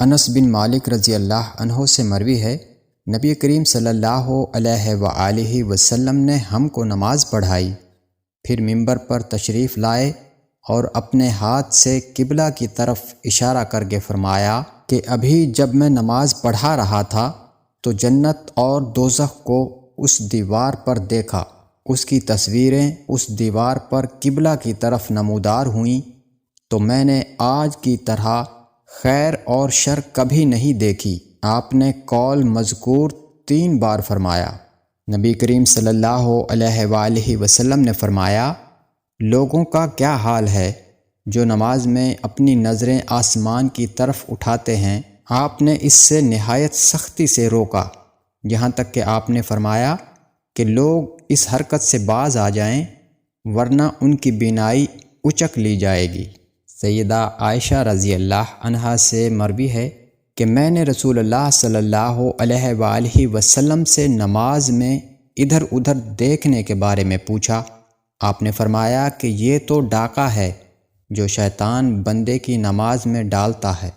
انس بن مالک رضی اللہ عنہ سے مروی ہے، نبی کریم صلی اللہ علیہ وآلہ وسلم نے ہم کو نماز پڑھائی، پھر منبر پر تشریف لائے اور اپنے ہاتھ سے قبلہ کی طرف اشارہ کر کے فرمایا کہ ابھی جب میں نماز پڑھا رہا تھا تو جنت اور دوزخ کو اس دیوار پر دیکھا، اس کی تصویریں اس دیوار پر قبلہ کی طرف نمودار ہوئیں، تو میں نے آج کی طرح خیر اور شر کبھی نہیں دیکھی۔ آپ نے قول مذکور 3 بار فرمایا۔ نبی کریم صلی اللہ علیہ وآلہ وسلم نے فرمایا، لوگوں کا کیا حال ہے جو نماز میں اپنی نظریں آسمان کی طرف اٹھاتے ہیں۔ آپ نے اس سے نہایت سختی سے روکا، یہاں تک کہ آپ نے فرمایا کہ لوگ اس حرکت سے باز آ جائیں ورنہ ان کی بینائی اچک لی جائے گی۔ سیدہ عائشہ رضی اللہ عنہا سے مروی ہے کہ میں نے رسول اللہ صلی اللہ علیہ وآلہ وسلم سے نماز میں ادھر ادھر دیکھنے کے بارے میں پوچھا۔ آپ نے فرمایا کہ یہ تو ڈاکہ ہے جو شیطان بندے کی نماز میں ڈالتا ہے۔